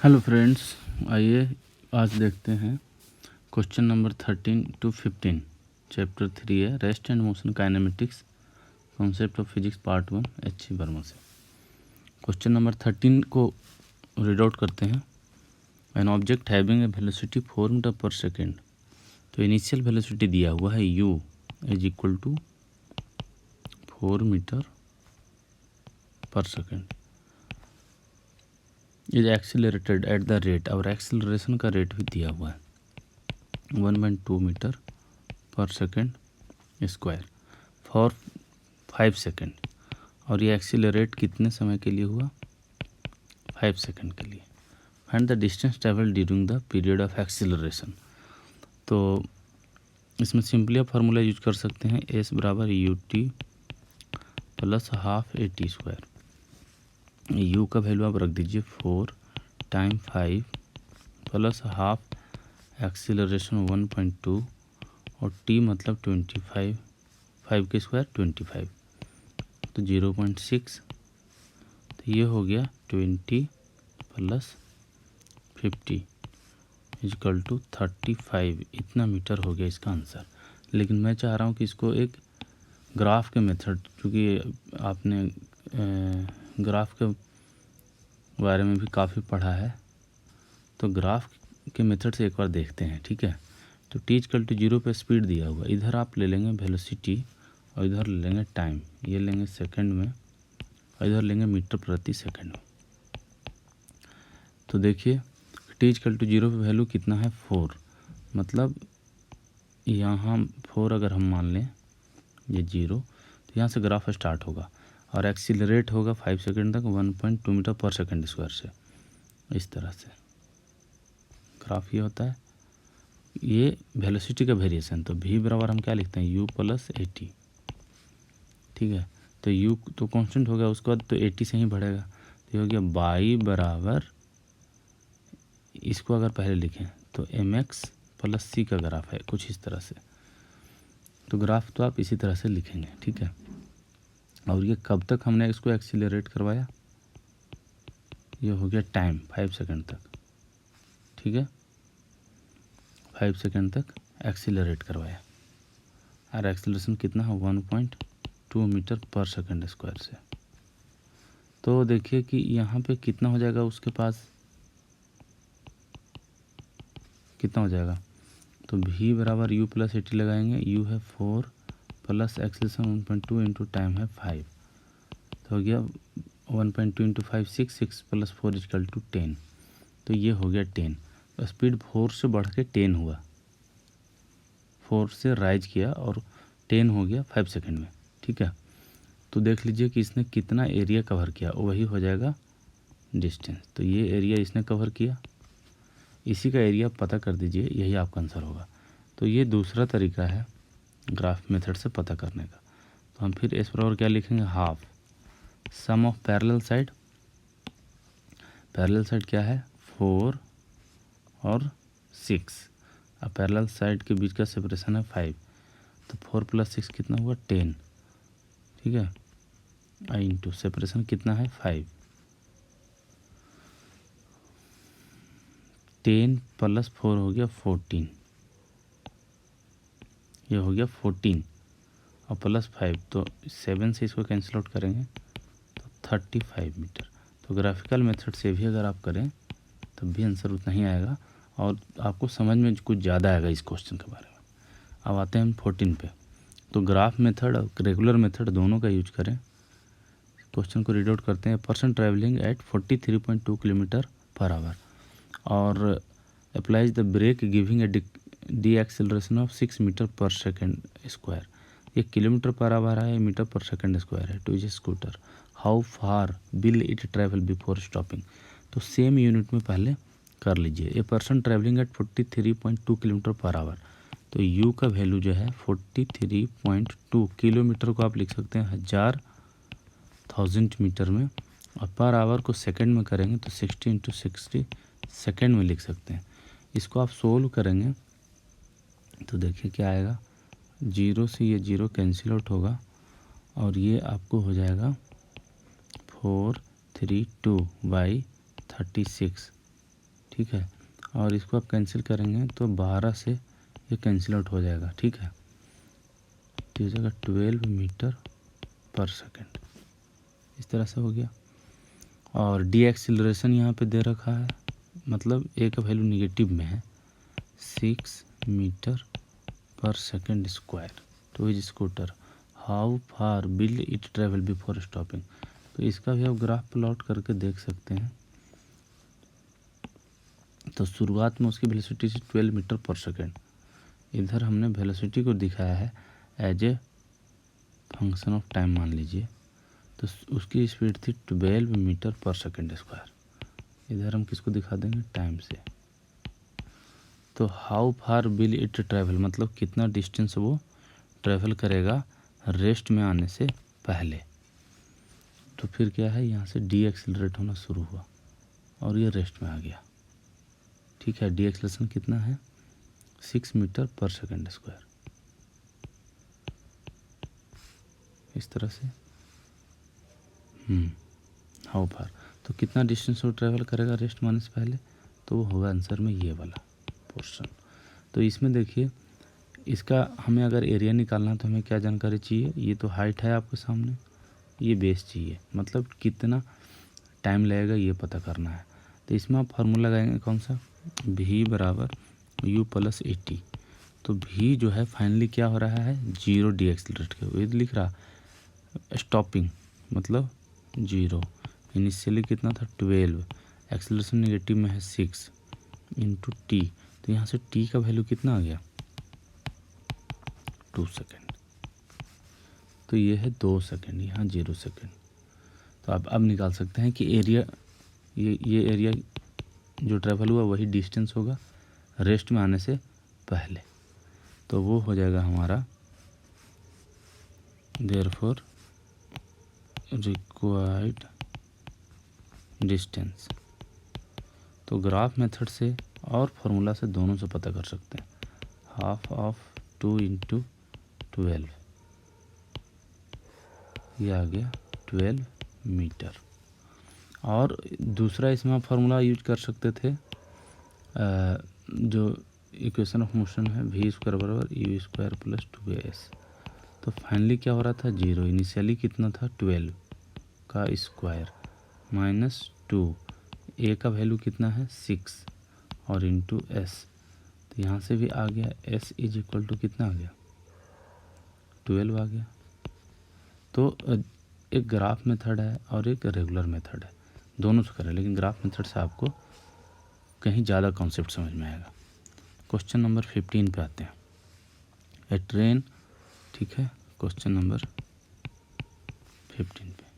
Hello friends, आइए आज देखते हैं क्वेश्चन नंबर 13 to 15। चैप्टर 3 है rest and motion kinematics, concept of physics part 1, H.C. Verma से। क्वेश्चन नंबर 13 को रीड आउट करते हैं। An object having a velocity 4 metre per second. तो इनिशियल वेलोसिटी दिया हुआ है u is equal to 4 metre per second, is accelerated at the rate, और acceleration का रेट भी दिया हुआ है 1.2 metre per second square for 5 second. और ये एक्सीलरेट कितने समय के लिए हुआ? 5 सेकेंड के लिए। Find the distance travel during the period of acceleration. तो इसमें सिंपली आप फार्मूला यूज कर सकते हैं, एस बराबर U T plus half A T square. You का वैल्यू आप रख दीजिए 4 टाइम 5 प्लस हाफ एक्सीलरेशन 1.2 और टी मतलब 25, 5 के स्क्वायर 25 तो 0.6। तो ये हो गया 20 प्लस 50 इजकल टू 35। इतना मीटर हो गया इसका आंसर। लेकिन मैं चाह रहा हूँ कि इसको एक ग्राफ के मेथड, क्योंकि आपने ग्राफ के बारे में भी काफ़ी पढ़ा है, तो ग्राफ के मेथड से एक बार देखते हैं, ठीक है। तो टी इक्वल टू 0 पे स्पीड दिया हुआ, इधर आप ले लेंगे वेलोसिटी और इधर ले लेंगे टाइम, ये लेंगे सेकंड में और इधर लेंगे मीटर प्रति सेकंड में। तो देखिए टी इक्वल टू 0 पे वैल्यू कितना है 4, मतलब यहाँ 4 अगर हम मान लें ये 0, तो यहाँ से ग्राफ स्टार्ट होगा और एक्सीलरेट होगा 5 सेकंड तक 1.2 मीटर पर सेकंड स्क्वायर से। इस तरह से ग्राफ ये होता है, ये वेलोसिटी का वेरिएशन। तो v बराबर हम क्या लिखते हैं, u प्लस ए टी, ठीक है। तो u तो कांस्टेंट हो गया, उसके बाद तो ए टी से ही बढ़ेगा। तो ये हो गया बाई बराबर, इसको अगर पहले लिखें तो एम एक्स प्लस सी का ग्राफ है कुछ इस तरह से। तो ग्राफ तो आप इसी तरह से लिखेंगे, ठीक है। और ये कब तक हमने इसको एक्सीलरेट करवाया, ये हो गया टाइम 5 सेकंड तक, ठीक है। 5 सेकंड तक एक्सीलरेट करवाया और एक्सीलरेशन कितना है 1.2 मीटर पर सेकंड स्क्वायर से। तो देखिए कि यहाँ पे कितना हो जाएगा, उसके पास कितना हो जाएगा। तो v बराबर u प्लस ए टी लगाएंगे, u है 4 प्लस एक्सीलरेशन 1.2 इंटू टाइम है 5, तो हो गया 1.2 इंटू 5 6 प्लस 4 इक्वल टू 10। तो ये हो गया 10। तो स्पीड 4 से बढ़ के 10 हुआ, 4 से राइज किया और 10 हो गया 5 सेकंड में, ठीक है। तो देख लीजिए कि इसने कितना एरिया कवर किया, वही हो जाएगा डिस्टेंस। तो ये एरिया इसने कवर किया, इसी का एरिया पता कर दीजिए, यही आपका आंसर होगा। तो ये दूसरा तरीका है ग्राफ मेथड से पता करने का। तो हम फिर इस बराबर क्या लिखेंगे, half sum of parallel side. Parallel side क्या है 4 और 6, अब पैरेलल साइड के बीच का सेपरेशन है 5, तो 4 प्लस 6 कितना हुआ 10, ठीक है। आई इंटू सेपरेशन कितना है 5, 10 प्लस 4 हो गया 14, ये हो गया 14 और प्लस 5, तो 7 से इसको कैंसिल आउट करेंगे तो 35 मीटर। तो ग्राफिकल मेथड से भी अगर आप करें तब भी आंसर उतना ही आएगा और आपको समझ में कुछ ज़्यादा आएगा इस क्वेश्चन के बारे में। अब आते हैं हम 14 पे। तो ग्राफ मेथड और रेगुलर मेथड दोनों का यूज करें। क्वेश्चन को रीड आउट करते हैं। Person travelling at 43.2 kilometre per hour और applies the brake giving a D acceleration of 6 metre per second square. ये किलोमीटर पर आवर है, मीटर पर सेकेंड स्क्वायर है। Two is scooter, how far will it travel before stopping. तो same unit में पहले कर लीजिए। A person travelling at 43.2 kilometre per hour, तो u का वैल्यू जो है 43.2 किलोमीटर को आप लिख सकते हैं 1000 मीटर में, और पर आवर को सेकंड में करेंगे तो 60 इंटू 60 सेकेंड में लिख सकते हैं। इसको आप सोल्व करेंगे तो देखिए क्या आएगा, 0 से ये 0 कैंसिल आउट होगा और ये आपको हो जाएगा 432/36 ठीक है, और इसको आप कैंसिल करेंगे तो 12 से ये कैंसिल आउट हो जाएगा। ठीक है, तो ये जगह 12 मीटर पर सेकेंड, इस तरह से हो गया। और डी एक्सिलरेशन यहाँ पे दे रखा है, मतलब ए का वैल्यू निगेटिव में है, 6 metre per second square to his scooter, how far will it travel before stopping. तो इसका भी आप ग्राफ प्लॉट करके देख सकते हैं। तो शुरुआत में उसकी वेलोसिटी से 12 मीटर पर सेकेंड, इधर हमने वेलोसिटी को दिखाया है as a function of time मान लीजिए, तो उसकी स्पीड थी 12 मीटर पर सेकेंड स्क्वायर। इधर हम किसको दिखा देंगे, टाइम से। तो how far will it travel, मतलब कितना डिस्टेंस वो ट्रैवल करेगा रेस्ट में आने से पहले। तो फिर क्या है, यहाँ से डी एक्सिलरेट होना शुरू हुआ और ये रेस्ट में आ गया। ठीक है, डी एक्सिलेशन कितना है, 6 मीटर पर सेकेंड स्क्वायर, इस तरह से। हाउ फार, तो कितना डिस्टेंस वो ट्रैवल करेगा रेस्ट मारने से पहले, तो वो होगा आंसर में ये वाला पोर्शन। तो इसमें देखिए, इसका हमें अगर एरिया निकालना है तो हमें क्या जानकारी चाहिए, ये तो हाइट है आपके सामने, ये बेस चाहिए, मतलब कितना टाइम लगेगा ये पता करना है। तो इसमें आप फार्मूला लगाएंगे कौन सा, v बराबर u प्लस 80। तो v जो है फाइनली क्या हो रहा है, 0 डी एक्सिलरेट के, ये लिख रहा स्टॉपिंग मतलब 0, इनिशियली कितना था 12, एक्सिलरेशन नेगेटिव में है 6 इंटू टी। तो यहाँ से t का वैल्यू कितना आ गया, 2 सेकेंड। तो ये है 2 सेकेंड, यहाँ 0 सेकेंड। तो आप अब निकाल सकते हैं कि एरिया, ये एरिया जो ट्रैवल हुआ वही डिस्टेंस होगा रेस्ट में आने से पहले। तो वो हो जाएगा हमारा देयरफॉर रिक्वायर्ड डिस्टेंस। तो ग्राफ मेथड से और फार्मूला से दोनों से पता कर सकते हैं, हाफ ऑफ 2 इंटू 12, ये आ गया 12 मीटर। और दूसरा इसमें आप फार्मूला यूज कर सकते थे, जो इक्वेशन ऑफ मोशन है, वी स्क्वायर बराबर यू स्क्वायर प्लस 2as। तो फाइनली क्या हो रहा था, 0, इनिशियली कितना था 12 का स्क्वायर माइनस 2, ए का वैल्यू कितना है 6 और इंटू एस। तो यहाँ से भी आ गया s इज इक्वल टू कितना आ गया 12 आ गया। तो एक ग्राफ मेथड है और एक रेगुलर मेथड है, दोनों से करें, लेकिन ग्राफ मेथड से आपको कहीं ज़्यादा कॉन्सेप्ट समझ में आएगा। क्वेश्चन नंबर 15 पे आते हैं, ए ट्रेन। ठीक है, क्वेश्चन नंबर 15 पे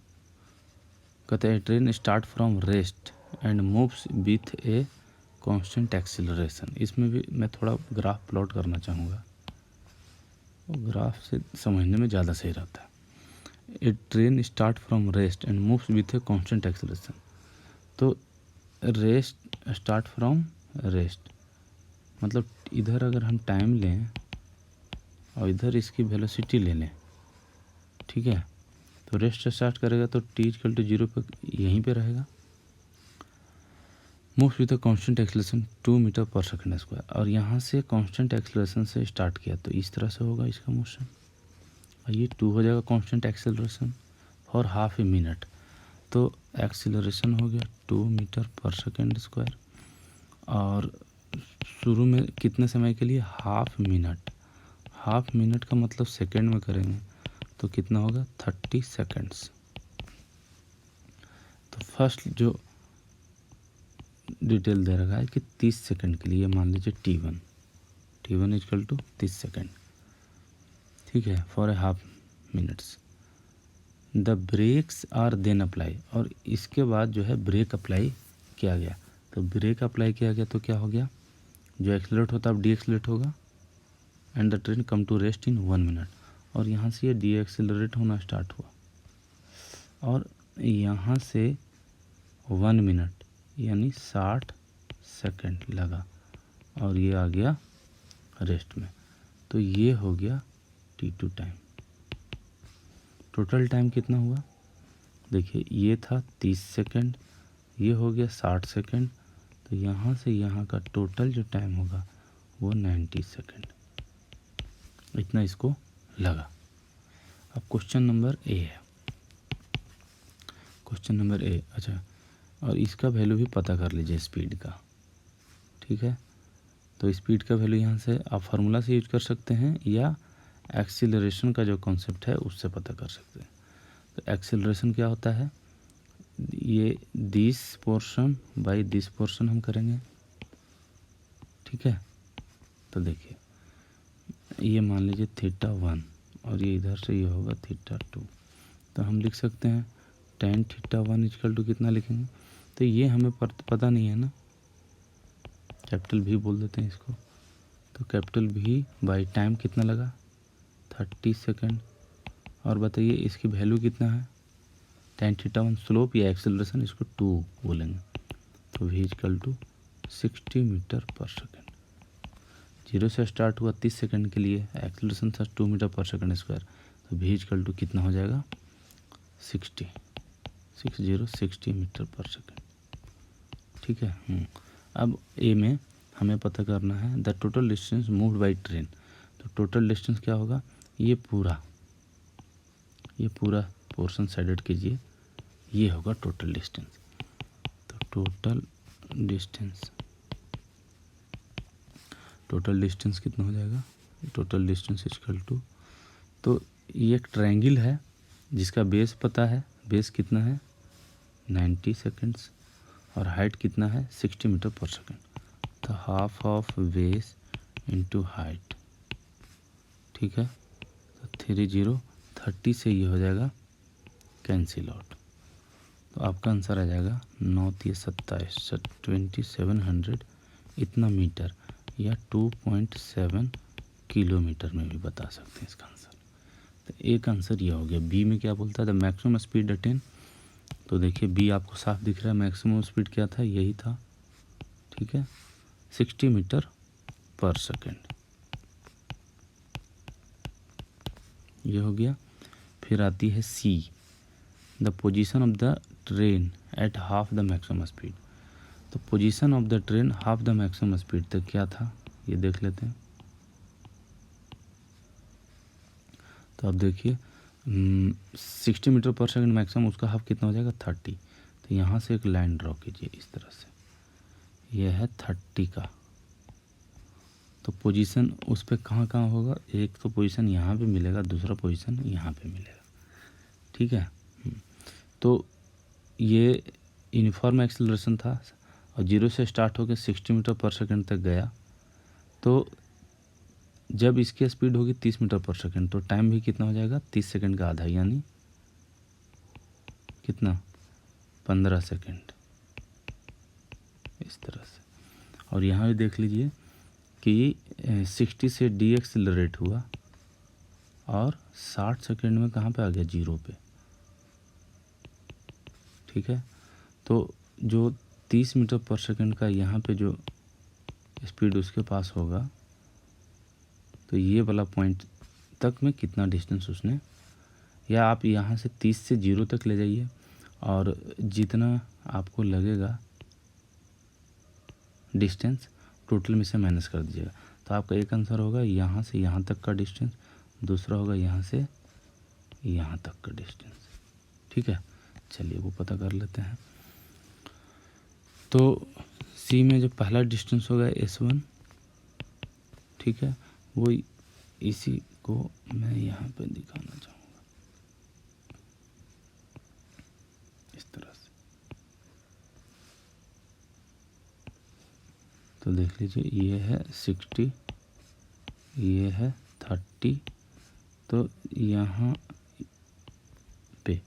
कहते हैं train start from rest and moves with a constant acceleration. इसमें भी मैं थोड़ा ग्राफ प्लॉट करना चाहूँगा, वो ग्राफ से समझने में ज़्यादा सही रहता है। A train start from rest and moves with a constant acceleration. तो रेस्ट, स्टार्ट फ्रॉम रेस्ट मतलब इधर अगर हम टाइम लें और इधर इसकी वेलोसिटी ले लें, ठीक है, तो रेस्ट स्टार्ट करेगा तो t इक्वल टू 0 पर यहीं पे रहेगा। Moves with a constant acceleration 2 metre per second square, और यहाँ से कांस्टेंट एक्सीलरेशन से स्टार्ट किया तो इस तरह से होगा इसका मोशन, और ये 2 हो जाएगा constant acceleration for half a minute. तो एक्सीलरेशन हो गया 2 मीटर पर सेकेंड स्क्वायर, और शुरू में कितने समय के लिए, हाफ मिनट। हाफ मिनट का मतलब सेकेंड में करेंगे तो कितना होगा 30 सेकेंड्स। तो फर्स्ट जो डिटेल दे रखा है कि 30 सेकेंड के लिए मान लीजिए t1 इक्वल टू 30 सेकेंड, ठीक है, for a half minutes. The brakes are then apply, और इसके बाद जो है ब्रेक अप्लाई किया गया। तो ब्रेक अप्लाई किया गया तो क्या हो गया, जो एक्सीलरेट होता है अब डी एक्सीलरेट होगा, and the train come to rest in 1 minute. और यहाँ से ये डी एक्सीलरेट होना स्टार्ट हुआ, और यहाँ से 1 मिनट यानी 60 सेकेंड लगा, और ये आ गया रेस्ट में। तो ये हो गया t2 टाइम। टोटल टाइम कितना हुआ, देखिए ये था 30 सेकेंड, ये हो गया 60 सेकेंड, तो यहाँ से यहाँ का टोटल जो टाइम होगा वो 90 सेकेंड, इतना इसको लगा। अब क्वेश्चन नंबर ए है, क्वेश्चन नंबर ए। अच्छा, और इसका वैल्यू भी पता कर लीजिए स्पीड का, ठीक है। तो स्पीड का वैल्यू यहाँ से आप फार्मूला से यूज कर सकते हैं या एक्सीलरेशन का जो कॉन्सेप्ट है उससे पता कर सकते हैं। तो एक्सीलरेशन क्या होता है, ये this portion by this portion हम करेंगे, ठीक है। तो देखिए ये मान लीजिए θ1 और ये इधर से ये होगा θ2, तो हम लिख सकते हैं tan θ1 इक्वल टू कितना लिखेंगे। तो ये हमें पता नहीं है ना, कैपिटल भी बोल देते हैं इसको। तो कैपिटल भी बाई टाइम कितना लगा 30 सेकेंड, और बताइए इसकी वैल्यू कितना है tan θ1 स्लोप या एक्सेलरेशन, इसको 2 बोलेंगे। तो v equal to 60 metre per second. 0 से स्टार्ट हुआ 30 सेकेंड के लिए, एक्सेलरेशन था 2 मीटर पर सेकेंड स्क्वायर, तो v इक्वल टू कितना हो जाएगा 60 मीटर पर सेकेंड, ठीक है। अब ए में हमें पता करना है the total distance moved by train. तो टोटल डिस्टेंस क्या होगा, ये पूरा पोर्शन साइडेड कीजिए, ये होगा टोटल डिस्टेंस। तो टोटल डिस्टेंस कितना हो जाएगा, टोटल डिस्टेंस इक्वल टू, तो ये एक ट्रायंगल है जिसका बेस पता है, बेस कितना है 90 सेकेंड्स और हाइट कितना है 60 मीटर पर सेकेंड। तो half of base into height, ठीक है। तो 30 से ये हो जाएगा कैंसिल आउट, तो आपका आंसर आ जाएगा 9×27 2700 इतना मीटर या 2.7 किलोमीटर में भी बता सकते हैं इसका आंसर। तो एक आंसर ये हो गया। बी में क्या बोलता है, द मैक्सिमम स्पीड अटेन। तो देखिए बी आपको साफ दिख रहा है, मैक्सिमम स्पीड क्या था, यही था, ठीक है 60 मीटर पर सेकेंड, ये हो गया। फिर आती है C, the position of the train at half the maximum speed. तो position of the train half the maximum speed तक क्या था, ये देख लेते हैं। तो अब देखिए 60 मीटर पर सेकंड मैक्सिमम, उसका हाफ कितना हो जाएगा 30। तो यहाँ से एक लाइन ड्रॉ कीजिए इस तरह से, यह है 30 का। तो पोजीशन उस पर कहाँ कहाँ होगा, एक तो पोजीशन यहाँ पे मिलेगा, दूसरा पोजीशन यहाँ पे मिलेगा, ठीक है। तो ये यूनिफॉर्म एक्सेलरेशन था और 0 से स्टार्ट होकर 60 मीटर पर सेकंड तक गया। तो जब इसकी स्पीड होगी 30 मीटर पर सेकंड, तो टाइम भी कितना हो जाएगा 30 सेकंड का आधा, यानी कितना 15 सेकंड, इस तरह से। और यहाँ भी देख लीजिए कि 60 से डी एक्सेलरेट हुआ और 60 सेकंड में कहाँ पे आ गया, 0 पे, ठीक है। तो जो 30 मीटर पर सेकंड का यहाँ पे जो स्पीड उसके पास होगा, तो ये वाला पॉइंट तक में कितना डिस्टेंस उसने, या आप यहाँ से 30 से 0 तक ले जाइए और जितना आपको लगेगा डिस्टेंस टोटल में से माइनस कर दीजिएगा। तो आपका एक आंसर होगा यहाँ से यहाँ तक का डिस्टेंस, दूसरा होगा यहाँ से यहाँ तक का डिस्टेंस, ठीक है। चलिए वो पता कर लेते हैं। तो सी में जो पहला डिस्टेंस होगा S1, ठीक है, वो इसी को मैं यहाँ पे दिखाना चाहूँगा इस तरह से। तो देख लीजिए ये है 60, ये है 30, तो यहाँ पे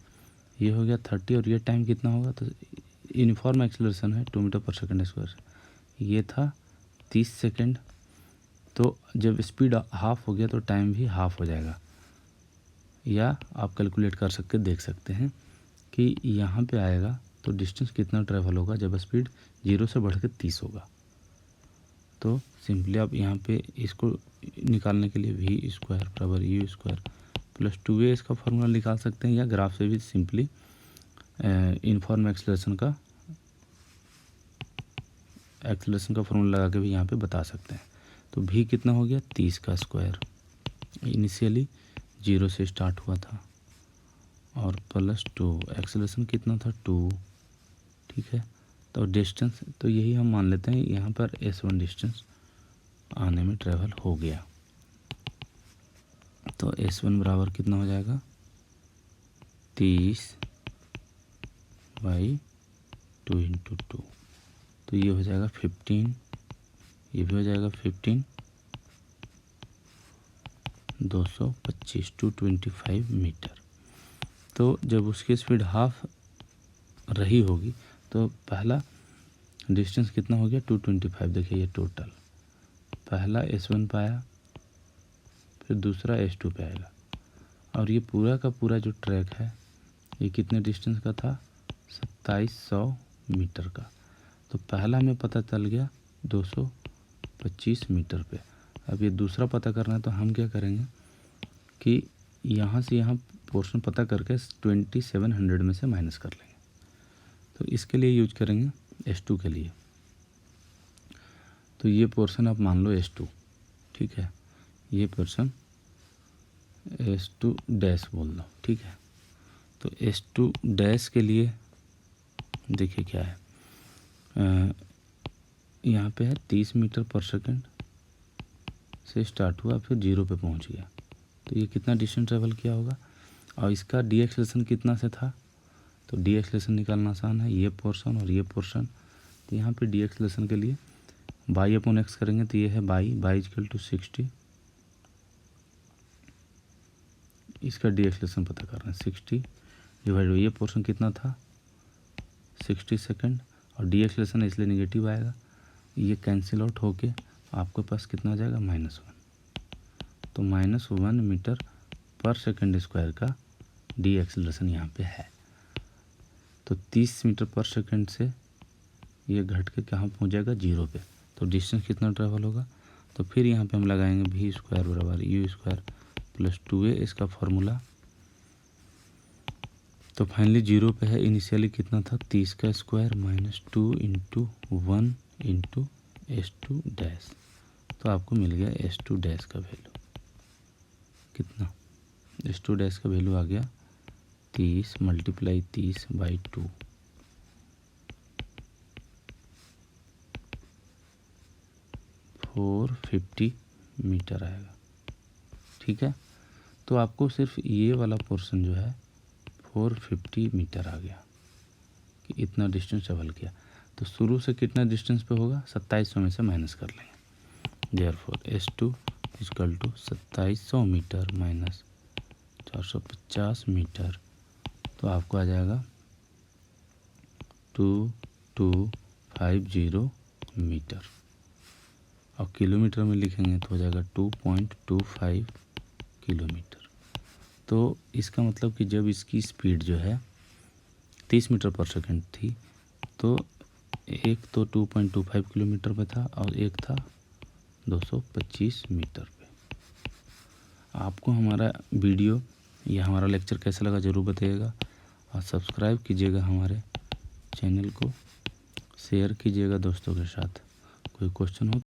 ये हो गया 30 और ये टाइम कितना होगा, तो यूनिफॉर्म एक्सेलरेशन है 2 मीटर पर सेकंड स्क्वायर, ये था 30 सेकंड। तो जब स्पीड हाफ हो गया तो टाइम भी हाफ हो जाएगा, या आप कैलकुलेट कर सकते देख सकते हैं कि यहाँ पे आएगा तो डिस्टेंस कितना ट्रैवल होगा जब स्पीड 0 से बढ़ के 30 होगा। तो सिंपली आप यहाँ पे इसको निकालने के लिए v स्क्वायर बराबर u स्क्वायर प्लस 2a इसका फार्मूला निकाल सकते हैं, या ग्राफ से भी सिंपली यूनिफॉर्म एक्सेलरेशन का एक्सेलरेशन का फॉर्मूला लगा के भी यहाँ पे बता सकते हैं। तो v कितना हो गया 30 का स्क्वायर, इनिशियली 0 से स्टार्ट हुआ था, और +2 एक्सेलरेशन कितना था 2, ठीक है। तो डिस्टेंस तो यही हम मान लेते हैं यहाँ पर s1 डिस्टेंस आने में ट्रेवल हो गया। तो s1 बराबर कितना हो जाएगा 30/2 × 2, तो ये हो जाएगा 15, ये भी हो जाएगा 15, 225 225 मीटर। तो जब उसकी स्पीड हाफ रही होगी तो पहला डिस्टेंस कितना हो गया 225। देखिए ये टोटल पहला s1 पाया, फिर दूसरा s2 पे आएगा, और ये पूरा का पूरा जो ट्रैक है ये कितने डिस्टेंस का था 2700 मीटर का। तो पहला हमें पता चल गया 225 मीटर पे। अब ये दूसरा पता करना है तो हम क्या करेंगे कि यहाँ से यहाँ पोर्शन पता करके 2700 में से माइनस कर लेंगे। तो इसके लिए यूज करेंगे s2 के लिए। तो ये पोर्शन आप मान लो s2, ठीक है, ये पोर्शन s2 डैश बोल दो, ठीक है। तो s2 डैश के लिए देखिए क्या है, यहाँ पे है 30 मीटर पर सेकंड से स्टार्ट हुआ, फिर 0 पे पहुँच गया। तो ये कितना डिस्टेंस ट्रेवल किया होगा, और इसका डी एक्सेलरेशन कितना से था, तो डी एक्सेलरेशन निकालना आसान है, ये पोर्शन और ये पोर्शन। तो यहाँ पे डी एक्सेलरेशन के लिए y/x करेंगे, तो ये है y = 60, इसका डी एक्सेलरेशन पता करना है 60 डिवाइड बाई ये पोर्शन कितना था 60 सेकंड, और डी एक्सेलरेशन इसलिए नेगेटिव आएगा, ये कैंसिल आउट होके आपके पास कितना आ जाएगा -1। तो -1 मीटर पर सेकंड स्क्वायर का डी एक्सेलरेशन यहाँ पे है। तो 30 मीटर पर सेकंड से ये घट के कहाँ पहुँच जाएगा 0 पे। तो डिस्टेंस कितना ट्रैवल होगा, तो फिर यहाँ पे हम लगाएंगे v² = u² + 2a इसका फॉर्मूला। तो फाइनली 0 पे है, इनिशियली कितना था 30 का स्क्वायर -2 × 1 × s2 डैश। तो आपको मिल गया s2 डैश का वैल्यू कितना, s2 डैश का वैल्यू आ गया 30 × 30/2, 450 मीटर आएगा, ठीक है। तो आपको सिर्फ ये वाला पोर्शन जो है 450 मीटर आ गया कि इतना डिस्टेंस ट्रेवल किया। तो शुरू से कितना डिस्टेंस पे होगा 2700 में से माइनस कर लेंगे। देयरफॉर s2 = 2700 मीटर - 450 मीटर, तो आपको आ जाएगा 2250 मीटर, और किलोमीटर में लिखेंगे तो हो जाएगा 2.25 किलोमीटर। तो इसका मतलब कि जब इसकी स्पीड जो है 30 मीटर पर सेकंड थी, तो एक तो 2.25 किलोमीटर पे था और एक था 225 मीटर पे। आपको हमारा वीडियो या हमारा लेक्चर कैसा लगा ज़रूर बताइएगा, और सब्सक्राइब कीजिएगा हमारे चैनल को, शेयर कीजिएगा दोस्तों के साथ। कोई क्वेश्चन हो